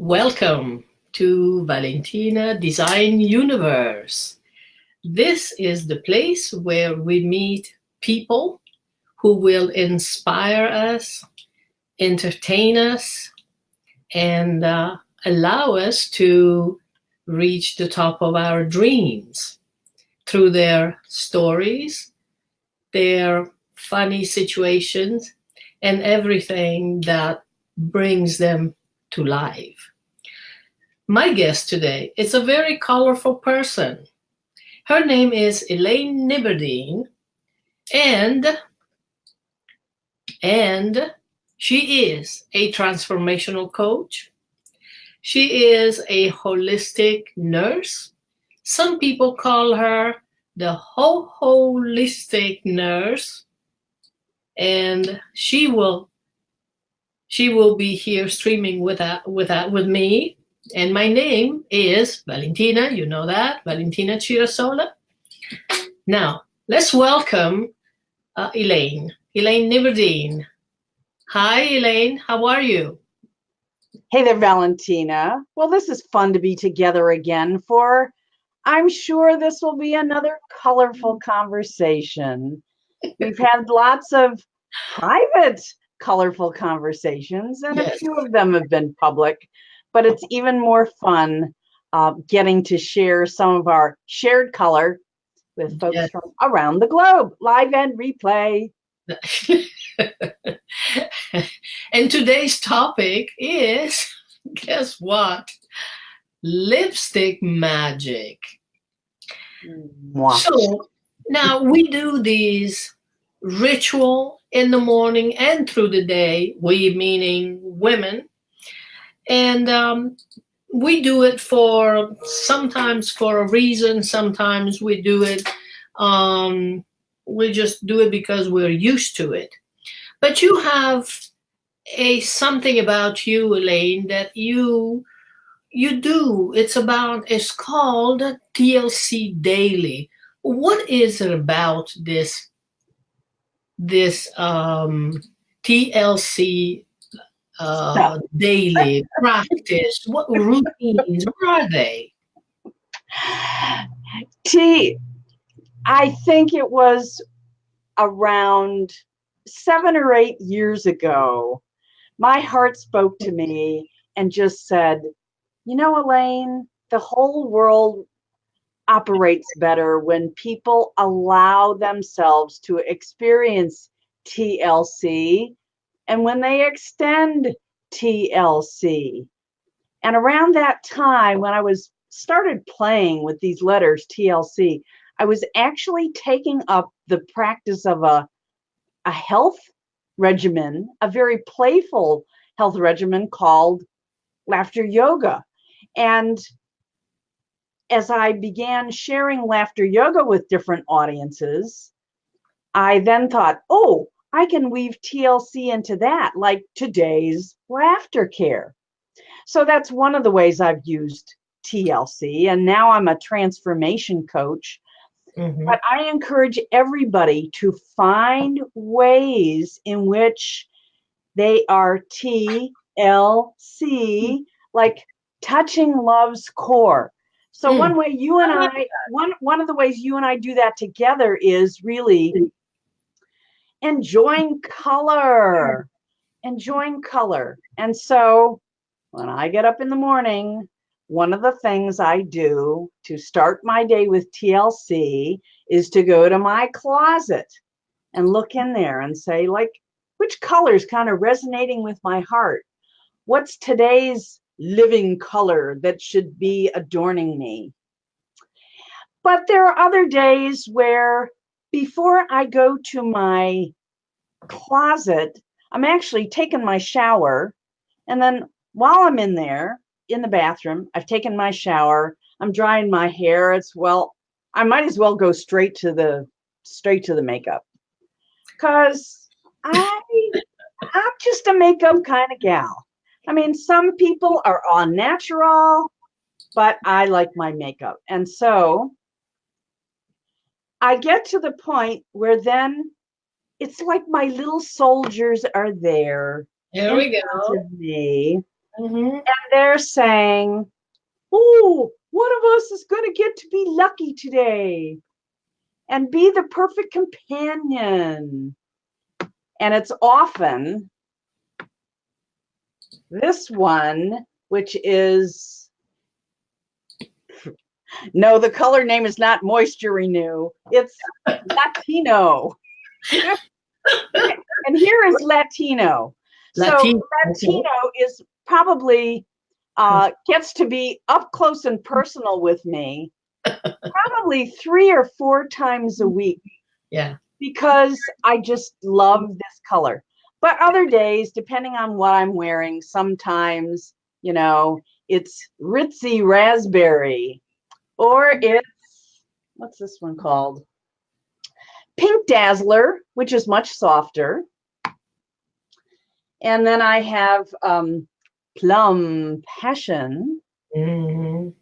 Welcome to Valentina Design Universe. This is the place where we meet people who will inspire us, entertain us, and allow us to reach the top of our dreams through their stories, their funny situations, and everything that brings them to life. My guest today is a very colorful person. Her name is Elaine Nibberdine, and and she is a transformational coach. She is a holistic nurse. Some people call her the holistic nurse, and she will be here streaming with me. And my name is Valentina. You know that, Valentina Chirasola. Now let's welcome Elaine Nibberdine. Hi, Elaine. How are you? Hey there, Valentina. Well, this is fun to be together again I'm sure this will be another colorful conversation. We've had lots of private colorful conversations, and a Yes. few of them have been public, but it's even more fun getting to share some of our shared color with folks Yes. from around the globe, live and replay. And today's topic is, guess what? Lipstick magic. Mwah. So now we do these ritual in the morning and through the day, we meaning women. And we do it sometimes for a reason, sometimes we just do it because we're used to it. But you have something about you, Elaine, that you do. It's called TLC Daily. What is it about this TLC daily practice? What routines? What are they? I think it was around 7 or 8 years ago. My heart spoke to me and just said, you know, Elaine, the whole world operates better when people allow themselves to experience TLC and when they extend TLC. And around that time, when I started playing with these letters TLC, I was actually taking up the practice of a health regimen, a very playful health regimen called laughter yoga. And as I began sharing laughter yoga with different audiences, I then thought, oh, I can weave TLC into that, like today's laughter care. So that's one of the ways I've used TLC. And now I'm a transformation coach. Mm-hmm. But I encourage everybody to find ways in which they are TLC, like touching love's core. So one way you and one of the ways you and I do that together is really enjoying color. And so when I get up in the morning, one of the things I do to start my day with TLC is to go to my closet and look in there and say, like, which color is kind of resonating with my heart? What's today's living color that should be adorning me? But there are other days where before I go to my closet, I'm actually taking my shower. And then while I'm in there, in the bathroom, I've taken my shower, I'm drying my hair. I might as well go straight to the makeup, because I'm just a makeup kind of gal. I mean, some people are all natural, but I like my makeup. And so I get to the point where then it's like my little soldiers are there Here in we front go. of me. Mhm. They're saying, "Oh, one of us is going to get to be lucky today and be the perfect companion." And it's often this one, which is, no, the color name is not Moisture Renew. It's Latino. And here is Latino. So Latino is probably gets to be up close and personal with me probably 3 or 4 times a week. Yeah. Because I just love this color. But other days, depending on what I'm wearing, sometimes, you know, it's Ritzy Raspberry, or it's, what's this one called? Pink Dazzler, which is much softer. And then I have Plum Passion. Mhm.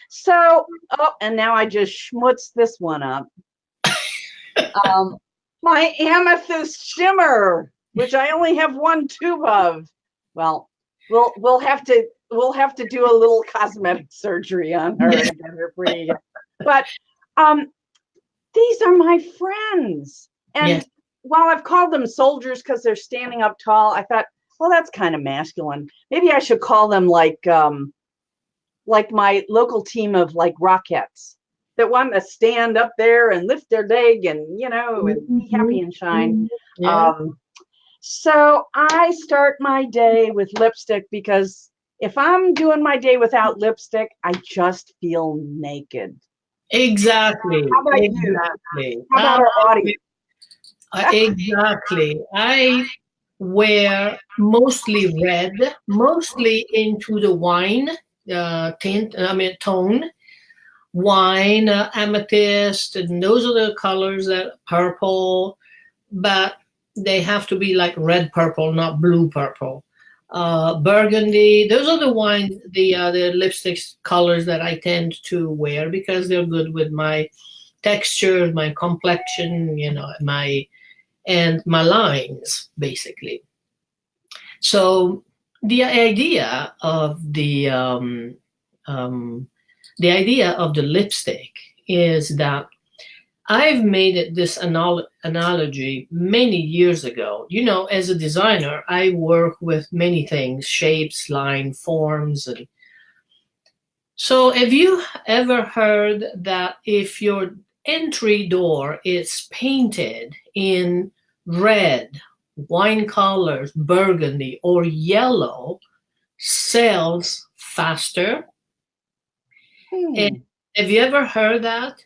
So, oh, and now I just schmutz this one up. My Amethyst Shimmer, which I only have 1 tube of. Well, we'll have to do a little cosmetic surgery on her and get her pretty. But these are my friends, and Yes. while I've called them soldiers because they're standing up tall, I thought, well, that's kind of masculine. Maybe I should call them like my local team of like Rockettes that want to stand up there and lift their leg and, you know, and be happy and shine. Yeah. So I start my day with lipstick because if I'm doing my day without lipstick, I just feel naked. Exactly. How about you? Exactly. How about our audience? Exactly. I wear mostly red, mostly into the wine tone, wine, amethyst, and those are the colors that purple, but they have to be like red purple, not blue purple. Burgundy, those are the lipsticks colors that I tend to wear because they're good with my texture, my complexion, my lines, basically. So the idea of the idea of the lipstick is that I've made it this analogy many years ago. As a designer, I work with many things, shapes, line, forms, and so have you ever heard that if your entry door is painted in red, wine colors, burgundy, or yellow, sells faster? And have you ever heard that?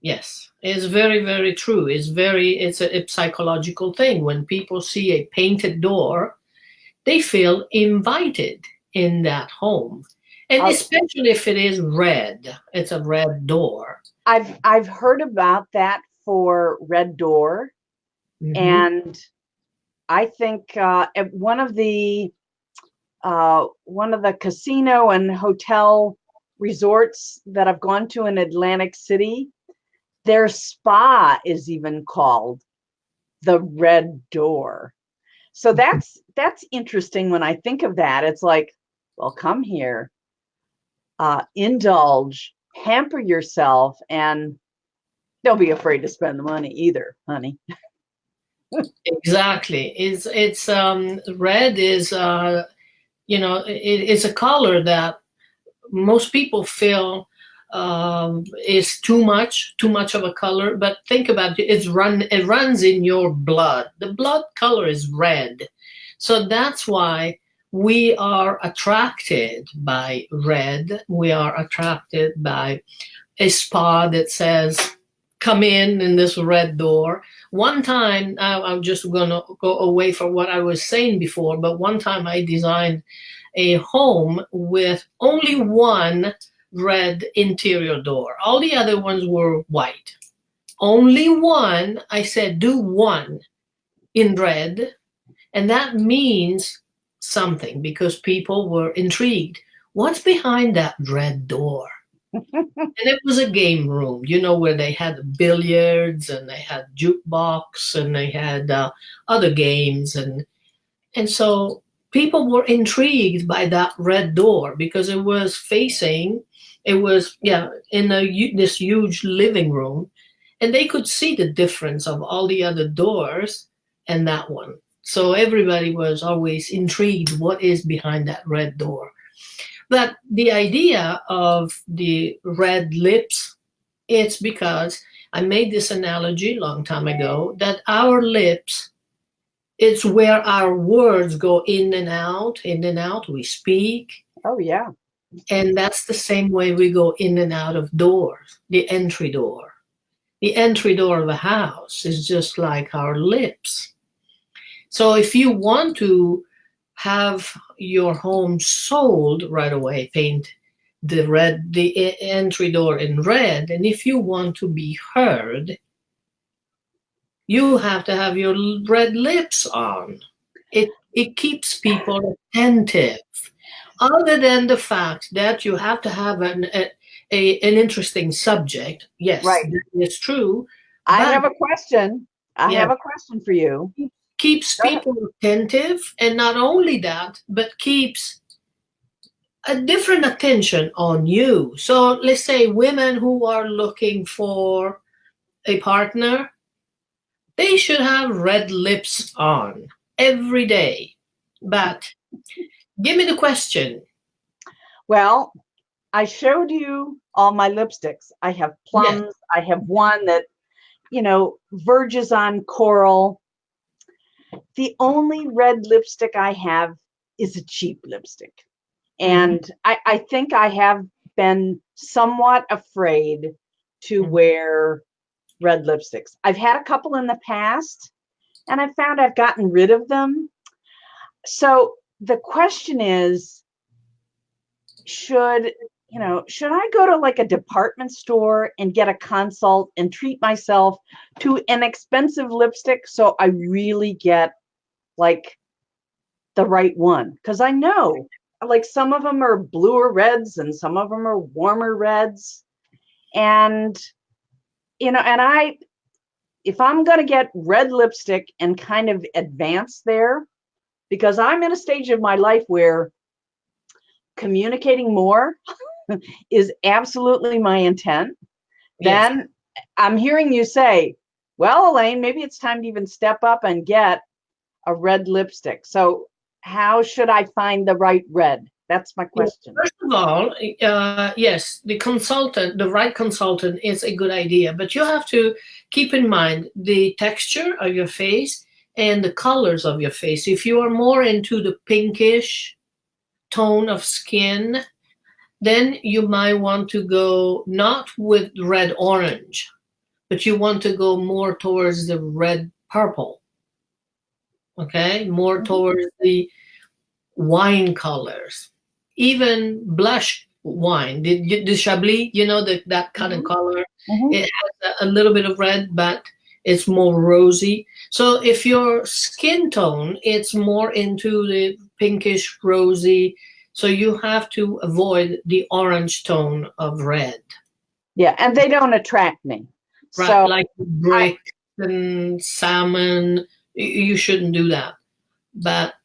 Yes, it's very, very true. It's a psychological thing. When people see a painted door, they feel invited in that home. And especially if it is red, it's a red door. I've heard about that for red door, and I think one of the casino and hotel resorts that I've gone to in Atlantic City, their spa is even called the Red Door. So that's interesting when I think of that. It's like, well, come here, indulge, pamper yourself, and don't be afraid to spend the money either, honey. Exactly. It's red is it's a color that most people feel is too much of a color. But think about it, it runs in your blood. The blood color is red. So that's why we are attracted by red. We are attracted by a spa that says, come in this red door. One time, I'm just going to go away from what I was saying before, but one time I designed a home with only one red interior door. All the other ones were white. Only one, I said, do one in red. And that means something because people were intrigued. What's behind that red door? And it was a game room, where they had billiards and they had jukebox and they had other games. And so people were intrigued by that red door because it was facing, it was, yeah, in this huge living room, and they could see the difference of all the other doors and that one. So everybody was always intrigued, what is behind that red door? But the idea of the red lips, it's because I made this analogy a long time ago that our lips, it's where our words go in and out, we speak. Oh, yeah. And that's the same way we go in and out of doors, the entry door. The entry door of a house is just like our lips. So if you want to have your home sold right away, paint the entry door in red. And if you want to be heard, you have to have your red lips on. It keeps people attentive. Other than the fact that you have to have an interesting subject, yes, right. That is true. I have a question. I have a question for you. Keeps people attentive, and not only that, but keeps a different attention on you. So let's say women who are looking for a partner, they should have red lips on every day. But give me the question. Well, I showed you all my lipsticks. I have plums. Yes. I have one that, verges on coral. The only red lipstick I have is a cheap lipstick. And I think I have been somewhat afraid to wear red lipsticks. I've had a couple in the past, and I found I've gotten rid of them. So the question is, should I go to like a department store and get a consult and treat myself to an expensive lipstick so I really get like the right one? Because I know like some of them are bluer reds and some of them are warmer reds. And, if I'm going to get red lipstick and kind of advance there, because I'm in a stage of my life where communicating more is absolutely my intent, yes. Then I'm hearing you say, well, Elaine, maybe it's time to even step up and get a red lipstick. So how should I find the right red? That's my question. First of all, yes, the right consultant is a good idea, but you have to keep in mind the texture of your face and the colors of your face. If you are more into the pinkish tone of skin, then you might want to go not with red orange, but you want to go more towards the red purple. Okay, more towards the wine colors, even blush wine, the Chablis, that kind of color. It has a little bit of red, but it's more rosy. So if your skin tone, it's more into the pinkish rosy, so you have to avoid the orange tone of red. Yeah, and they don't attract me. Right, so like brick and salmon, you shouldn't do that. But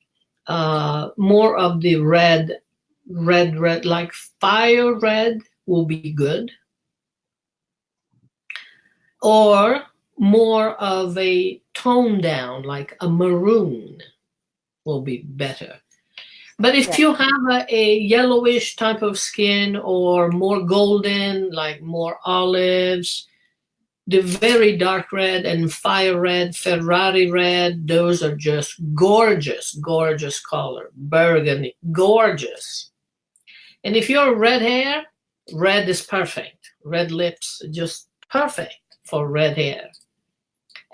more of the red, like fire red will be good. Or more of a tone down, like a maroon will be better. But if you have a yellowish type of skin or more golden, like more olives, the very dark red and fire red, Ferrari red, those are just gorgeous, gorgeous color. Burgundy, gorgeous. And if you're red hair, red is perfect. Red lips, just perfect for red hair.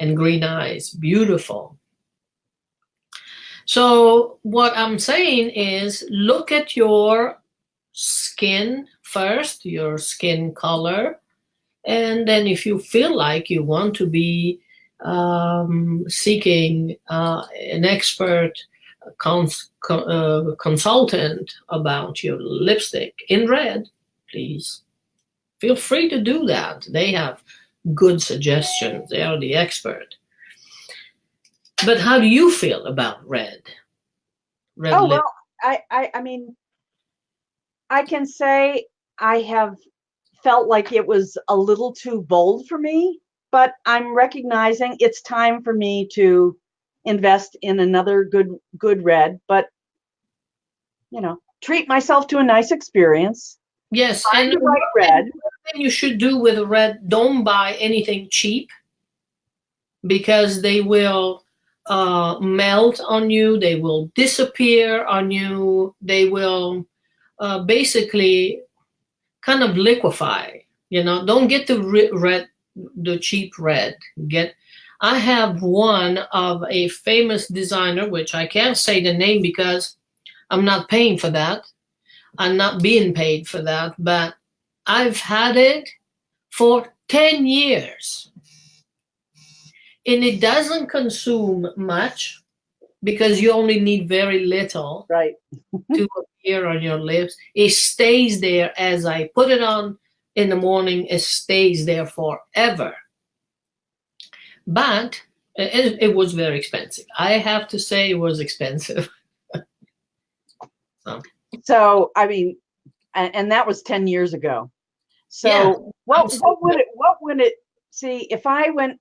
And green eyes, beautiful. So what I'm saying is look at your skin first, your skin color. And then if you feel like you want to be seeking an expert consultant about your lipstick in red, please feel free to do that. They have good suggestions. They are the expert. But how do you feel about red? red Oh, lip? well, I mean, I can say I have felt like it was a little too bold for me, but I'm recognizing it's time for me to invest in another good red, but treat myself to a nice experience. Yes, Find and the right red. one thing you should do with a red, don't buy anything cheap because they will melt on you, they will disappear on you, they will basically kind of liquefy. Don't get the red, the cheap red. Get. I have one of a famous designer, which I can't say the name because I'm not paying for that. I'm not being paid for that, but I've had it for 10 years. And it doesn't consume much because you only need very little Right. to appear on your lips. It stays there as I put it on in the morning, it stays there forever. But it was very expensive. I have to say it was expensive. So, So, I mean, and that was 10 years ago. yeah, So what would it see if I went,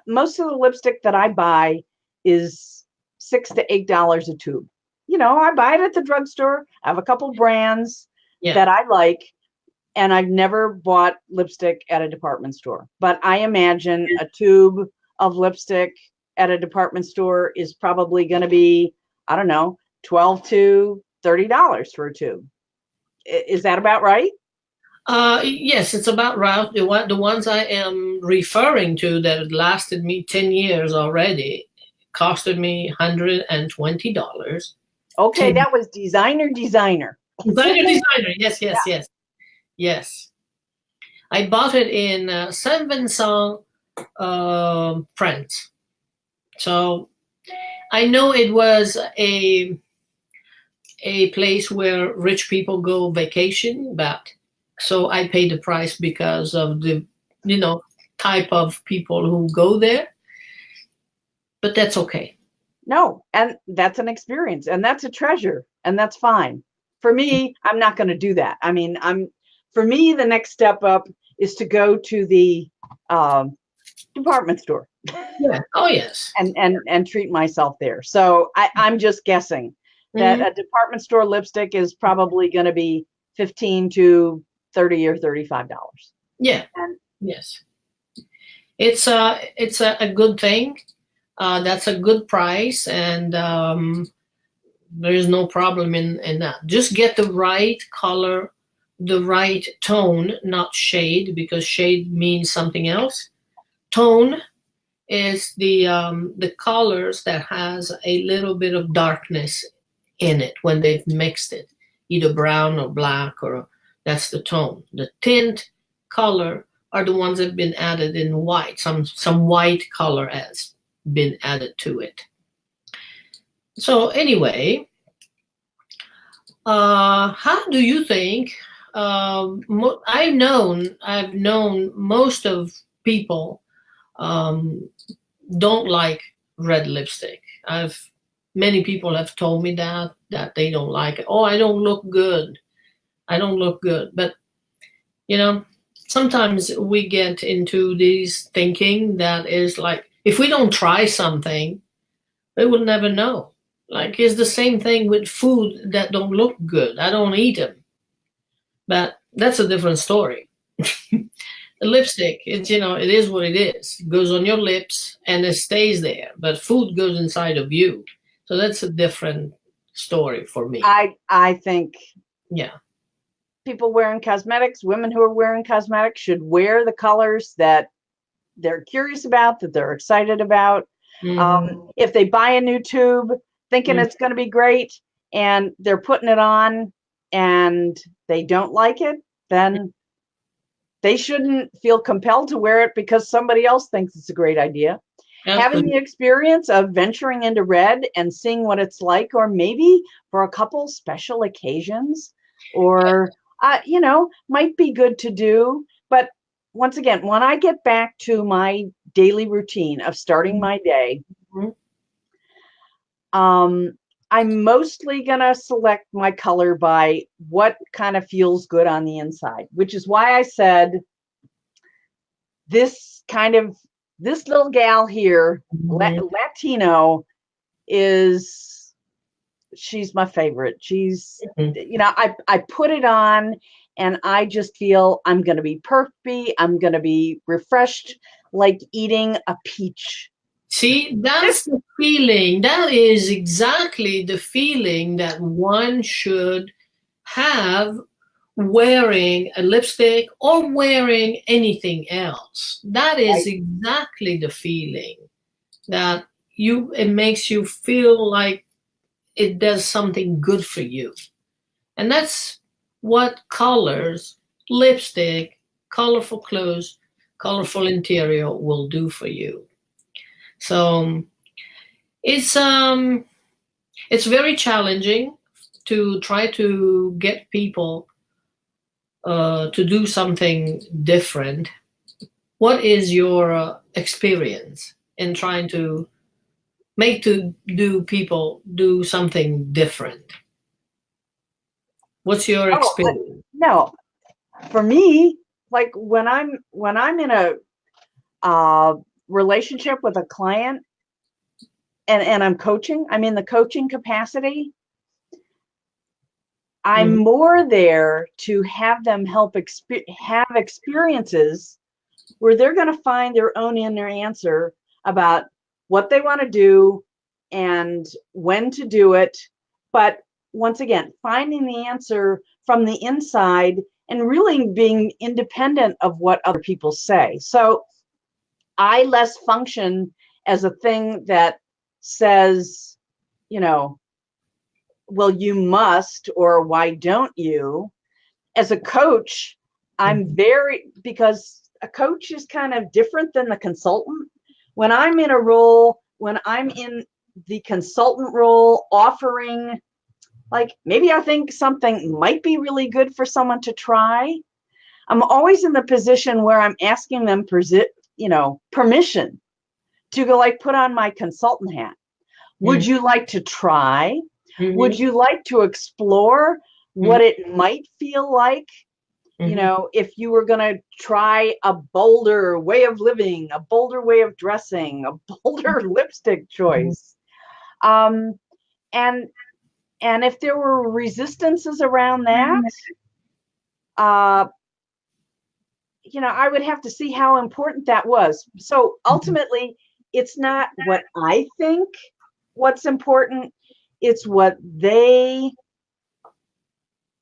most of the lipstick that I buy is $6 to $8 a tube. I buy it at the drugstore. I have a couple brands yeah. that I like, and I've never bought lipstick at a department store. But I imagine a tube of lipstick at a department store is probably going to be, I don't know, $12 to $30 for a tube. Is that about right? Yes, it's about right. The ones I am referring to that lasted me 10 years already costed me $120. Okay, 10 that was designer. designer. Yes, Yeah. yes, yes, yes. I bought it in Saint Vincent, France. So I know it was a place where rich people go vacation, but so I paid the price because of the type of people who go there. But that's okay. No, and that's an experience, and that's a treasure, and that's fine. For me, I'm not going to do that. I mean, for me, the next step up is to go to the um, department store Yeah. Oh yes. and treat myself there. So I'm just guessing that Mhm. a department store lipstick is probably going to be 15 to 30 or $35. Yeah. And Yes. It's a good thing. That's a good price, and there is no problem in that. Just get the right color, the right tone, not shade, because shade means something else. Tone is the colors that has a little bit of darkness in it when they've mixed it, either brown or black, or that's the tone. The tint color are the ones that have been added in white. Some white color has been added to it. So anyway, how do you think? I've known most of people um, don't like red lipstick. I've Many people have told me that they don't like it. Oh, I don't look good. I don't look good. But you know, sometimes we get into these thinking that is like if we don't try something, we will never know. Like it's the same thing with food that don't look good. I don't eat them. But that's a different story. The lipstick, it is what it is. It goes on your lips and it stays there. But food goes inside of you. So that's a different story for me. I think Yeah. people wearing cosmetics, women who are wearing cosmetics, should wear the colors that they're curious about, that they're excited about. Mm-hmm. If they buy a new tube thinking Mm-hmm. it's going to be great and they're putting it on and they don't like it, then they shouldn't feel compelled to wear it because somebody else thinks it's a great idea. Having the Absolutely. experience of venturing into red and seeing what it's like, or maybe for a couple special occasions, or might be good to do. But once again, when I get back to my daily routine of starting my day, Mm-hmm. um, I'm mostly going to select my color by what kind of feels good on the inside, which is why I said this little gal here, Latino, she's my favorite. She's, I put it on and I just feel I'm going to be perky. I'm going to be refreshed, like eating a peach. See, that's the feeling. That is exactly the feeling that one should have wearing a lipstick or wearing anything else. That is exactly the feeling that it makes you feel like it does something good for you. And that's what colors, lipstick, colorful clothes, colorful interior will do for you. So it's very challenging to try to get people to do something different. What is your experience in trying to people do something different? What's your experience? No, for me, like when I'm in a relationship with a client and I'm coaching, I'm in the coaching capacity. I'm more there to have them have experiences where they're going to find their own inner answer about what they want to do and when to do it. But once again, finding the answer from the inside and really being independent of what other people say. So I less function as a thing that says, well, you must, or why don't you? As a coach, because a coach is kind of different than the consultant. When I'm in the consultant role, offering, like maybe I think something might be really good for someone to try, I'm always in the position where I'm asking them, permission to go, like, put on my consultant hat. Would you like to try? Would you like to explore what it might feel like? If you were going to try a bolder way of living, a bolder way of dressing, a bolder lipstick choice. And if there were resistances around that, I would have to see how important that was. So ultimately, it's not what I think what's important. It's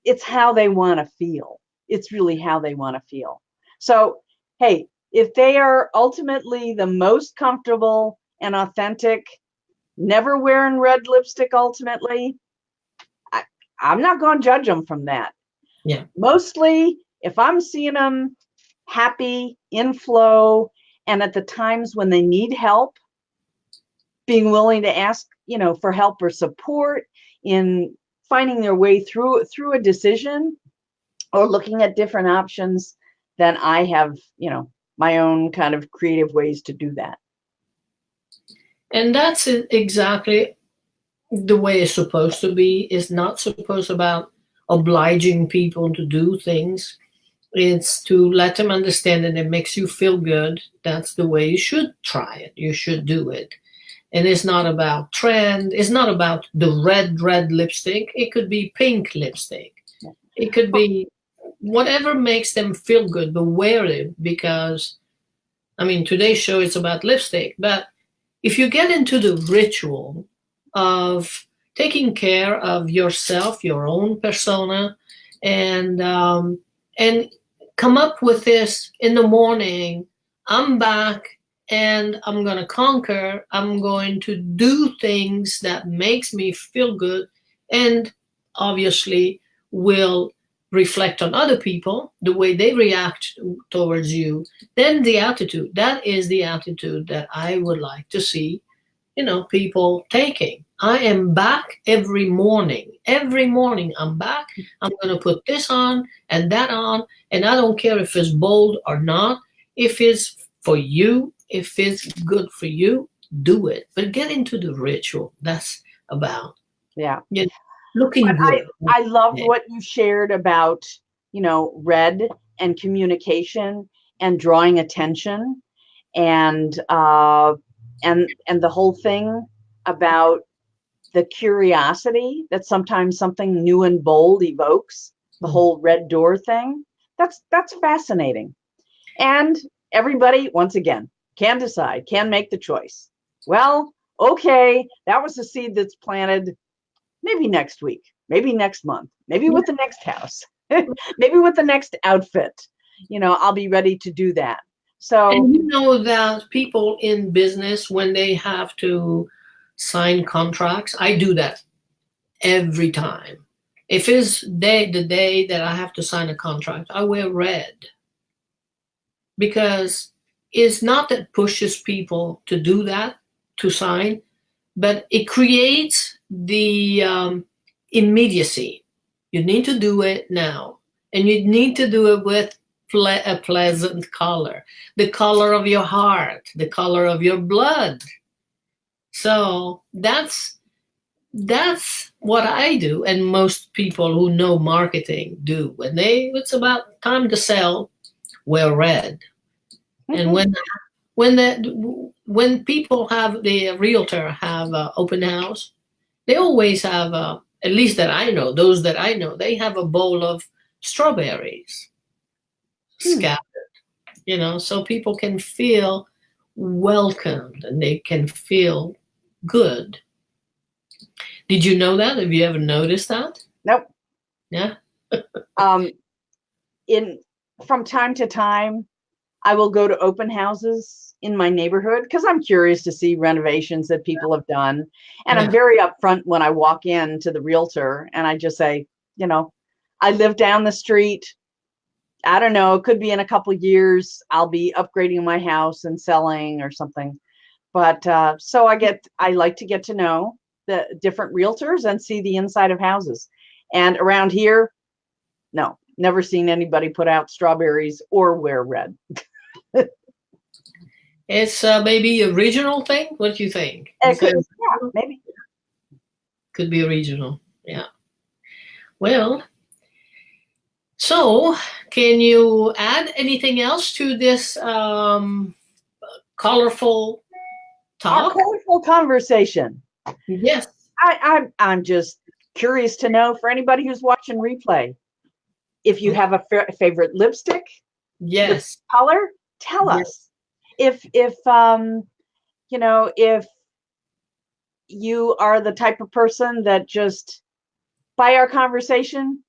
it's how they want to feel. It's really how they want to feel. So, hey, if they are ultimately the most comfortable and authentic, never wearing red lipstick ultimately, I'm not going to judge them from that. Yeah. Mostly, if I'm seeing them happy, in flow, and at the times when they need help, being willing to ask, for help or support in finding their way through a decision or looking at different options, then I have, my own kind of creative ways to do that. And that's exactly the way it's supposed to be. It's not supposed about obliging people to do things. It's to let them understand that it makes you feel good. That's the way you should try it. You should do it. And it's not about trend. It's not about the red lipstick. It could be pink lipstick. It could be whatever makes them feel good, but wear it, because, today's show is about lipstick. But if you get into the ritual of taking care of yourself, your own persona, and come up with this in the morning, I'm back, and I'm going to conquer. I'm going to do things that makes me feel good, and obviously will reflect on other people, the way they react towards you. Then the attitude, that is the attitude that I would like to see, people taking. I am back every morning. Every morning I'm back. I'm going to put this on and that on, and I don't care if it's bold or not. If it's for you, if it's good for you, do it. But get into the ritual. That's about Yeah. You know, looking But good. I loved Yeah. what you shared about, red and communication and drawing attention, and the whole thing about the curiosity that sometimes something new and bold evokes, the whole red door thing. That's fascinating. And everybody, once again, can decide, can make the choice. Well, okay, that was a seed that's planted. Maybe next week, maybe next month, maybe Yeah. with the next house, maybe with the next outfit. I'll be ready to do that. So, And you know that people in business, when they have to sign contracts, I do that every time. If it's the day that I have to sign a contract, I wear red because it's not that pushes people to do that, to sign, but it creates the immediacy. You need to do it now, and you need to do it with a pleasant color, the color of your heart, the color of your blood. So that's what I do, and most people who know marketing do. When it's about time to sell, wear red. And when people have the realtor have an open house, they always have at least that I know, those that I know, they have a bowl of strawberries scattered, so people can feel welcomed and they can feel good. Did you know that? Have you ever noticed that? nope. Yeah. Um, in From time to time, I will go to open houses in my neighborhood because I'm curious to see renovations that people have done. And I'm Yeah. very upfront when I walk in to the realtor and I just say, I live down the street. I don't know, it could be in a couple years I'll be upgrading my house and selling or something. But so I like to get to know the different realtors and see the inside of houses. And around here, no, never seen anybody put out strawberries or wear red. It's maybe a regional thing. What do you think? It could, Because yeah, maybe. could be regional. Yeah. Well, so can you add anything else to this colorful Our talk? colorful conversation. Yes. I'm just curious to know, for anybody who's watching replay, if you have a favorite lipstick Yes. color, tell Yes. us. If if you are the type of person that just, by our conversation,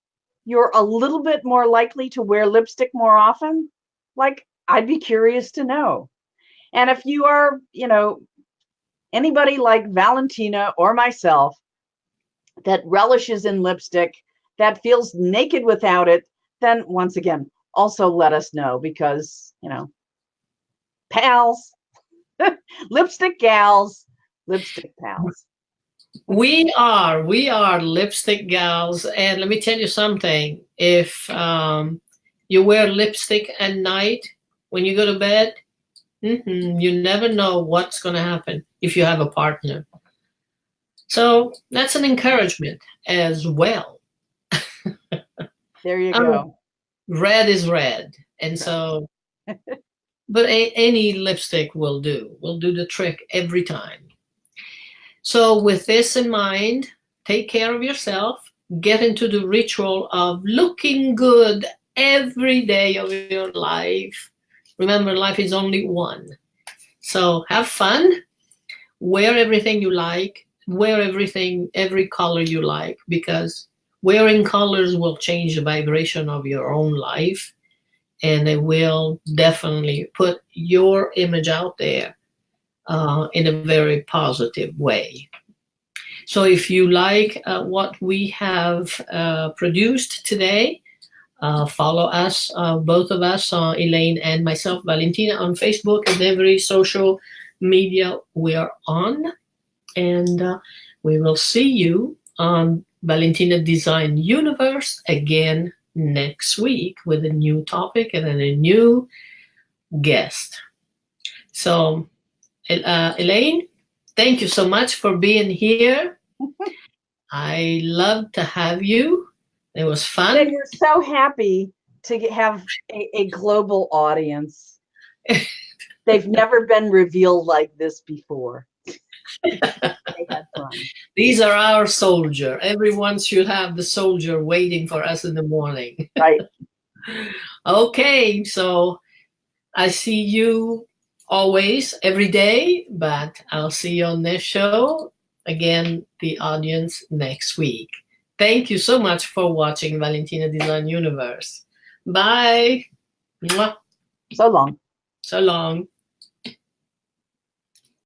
you're a little bit more likely to wear lipstick more often, like, I'd be curious to know. And if you are, anybody like Valentina or myself that relishes in lipstick, that feels naked without it, then once again, also let us know, because, pals, lipstick gals, lipstick pals. We are lipstick gals, and let me tell you something. If you wear lipstick at night when you go to bed, you never know what's going to happen if you have a partner. So that's an encouragement as well. There you Um, go. Red is red, and so, but any lipstick will do. Will do the trick every time. So, with this in mind, take care of yourself. Get into the ritual of looking good every day of your life. Remember, life is only one. So, have fun. Wear everything you like. Wear everything, every color you like, because wearing colors will change the vibration of your own life, and it will definitely put your image out there in a very positive way. So if you like what we have produced today, follow us, both of us, Elaine and myself, Valentina, on Facebook and every social media we are on. And we will see you on Valentina Design Universe again next week with a new topic and a new guest. So, Elaine, thank you so much for being here. I love to have you. It was They fun. were so happy to have a global audience. They've never been revealed like this before. They had fun. These are our soldier. Everyone should have the soldier waiting for us in the morning. Right. Okay, so I see you always, every day, but I'll see you on this show. Again, the audience next week. Thank you so much for watching Valentina Design Universe. Bye. Mwah. So long. So long.